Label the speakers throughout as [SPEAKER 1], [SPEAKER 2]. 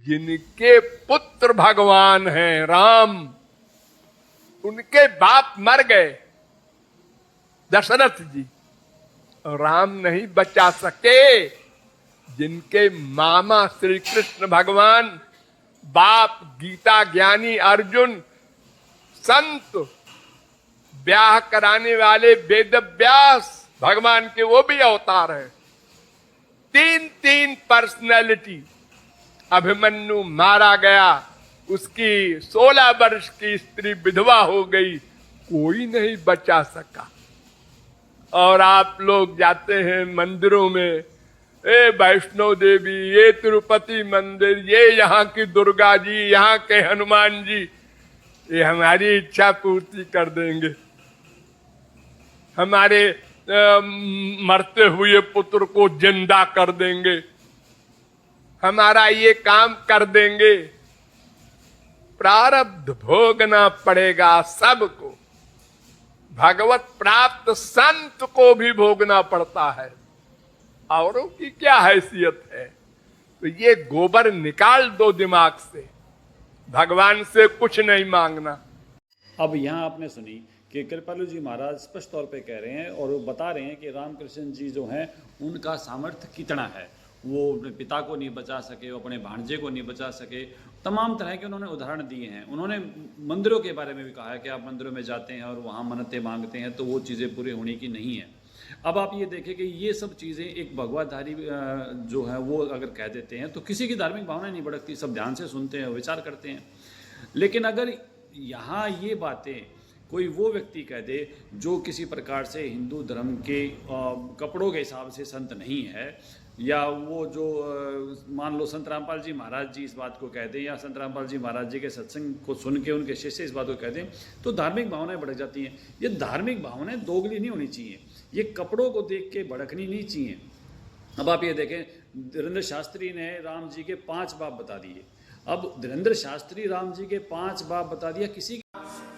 [SPEAKER 1] जिनके पुत्र भगवान हैं राम, उनके बाप मर गए दशरथ जी, राम नहीं बचा सके। जिनके मामा श्री कृष्ण भगवान, बाप गीता ज्ञानी अर्जुन, संत ब्याह कराने वाले वेद व्यास भगवान के, वो भी अवतार है। तीन तीन पर्सनैलिटी। अभिमन्यु मारा गया, उसकी 16 वर्ष की स्त्री विधवा हो गई, कोई नहीं बचा सका। और आप लोग जाते हैं मंदिरों में, ए वैष्णो देवी, ये तिरुपति मंदिर, ये यहाँ की दुर्गा जी, यहाँ के हनुमान जी, ये हमारी इच्छा पूर्ति कर देंगे, हमारे मरते हुए पुत्र को जिंदा कर देंगे, हमारा ये काम कर देंगे। प्रारब्ध भोगना पड़ेगा सबको। भगवत प्राप्त संत को भी भोगना पड़ता है, औरों की क्या हैसियत है। तो ये गोबर निकाल दो दिमाग से, भगवान से कुछ नहीं मांगना।
[SPEAKER 2] अब यहाँ आपने सुनी कि कृपालु जी महाराज स्पष्ट तौर पे कह रहे हैं और वो बता रहे हैं कि रामकृष्ण जी जो हैं उनका सामर्थ्य कितना है। वो अपने पिता को नहीं बचा सके, वो अपने भांजे को नहीं बचा सके, तमाम तरह के उन्होंने उदाहरण दिए हैं। उन्होंने मंदिरों के बारे में भी कहा है कि आप मंदिरों में जाते हैं और वहाँ मन्नतें मांगते हैं तो वो चीज़ें पूरी होने की नहीं है। अब आप ये देखें कि ये सब चीज़ें एक भगवाधारी जो है वो अगर कह देते हैं तो किसी की धार्मिक भावना नहीं भड़कती, सब ध्यान से सुनते हैं, विचार करते हैं। लेकिन अगर यहाँ ये बातें कोई वो व्यक्ति कह दे जो किसी प्रकार से हिंदू धर्म के कपड़ों के हिसाब से संत नहीं है, या वो जो मान लो संत रामपाल जी महाराज जी इस बात को कह दें, या संत रामपाल जी महाराज जी के सत्संग को सुन के उनके शिष्य इस बात को कह दें, तो धार्मिक भावनाएं भड़क जाती हैं। ये धार्मिक भावनाएं दोगली नहीं होनी चाहिए, ये कपड़ों को देख के भड़कनी नहीं चाहिए। अब आप ये देखें, धीरेन्द्र शास्त्री ने राम जी के 5 बाप बता दिए। अब धीरेन्द्र शास्त्री राम जी के 5 बाप बता दिया। किसी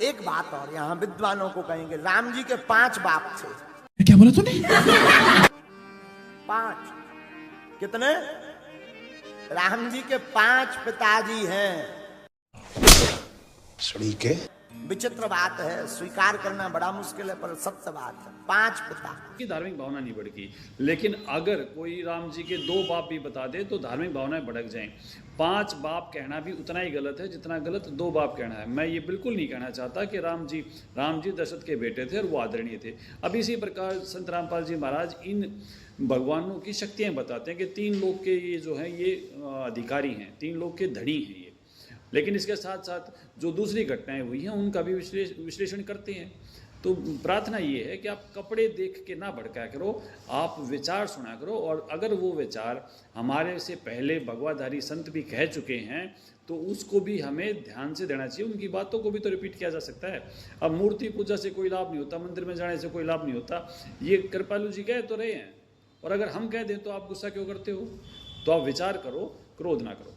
[SPEAKER 3] एक बात और यहाँ विद्वानों को कहेंगे, राम जी के 5 बाप थे।
[SPEAKER 4] क्या बोला तूने?
[SPEAKER 3] 5 कितने? राम जी के 5 पिताजी हैं।
[SPEAKER 4] सड़ी के
[SPEAKER 3] विचित्र बात है, स्वीकार करना बड़ा मुश्किल है, पर सत्य बात है। 5 पिता
[SPEAKER 2] की धार्मिक भावना नहीं भड़की। लेकिन अगर कोई राम जी के 2 बाप भी बता दे तो धार्मिक भावनाएं भड़क जाएं। 5 बाप कहना भी उतना ही गलत है जितना गलत 2 बाप कहना है। मैं ये बिल्कुल नहीं कहना चाहता कि राम जी दशरथ के बेटे थे और वो आदरणीय थे। अब इसी प्रकार संत रामपाल जी महाराज इन भगवानों की शक्तियाँ बताते हैं कि 3 लोग के ये जो हैं ये अधिकारी हैं, 3 लोग के धनी हैं ये। लेकिन इसके साथ साथ जो दूसरी घटनाएं हुई हैं उनका भी विश्लेषण करते हैं। तो प्रार्थना ये है कि आप कपड़े देख के ना भड़काया करो, आप विचार सुना करो। और अगर वो विचार हमारे से पहले भगवाधारी संत भी कह चुके हैं तो उसको भी हमें ध्यान से देना चाहिए। उनकी बातों को भी तो रिपीट किया जा सकता है। अब मूर्ति पूजा से कोई लाभ नहीं होता, मंदिर में जाने से कोई लाभ नहीं होता, ये कृपालु जी कह तो रहे हैं। और अगर हम कह दें तो आप गुस्सा क्यों करते हो? तो आप विचार करो, क्रोध ना करो।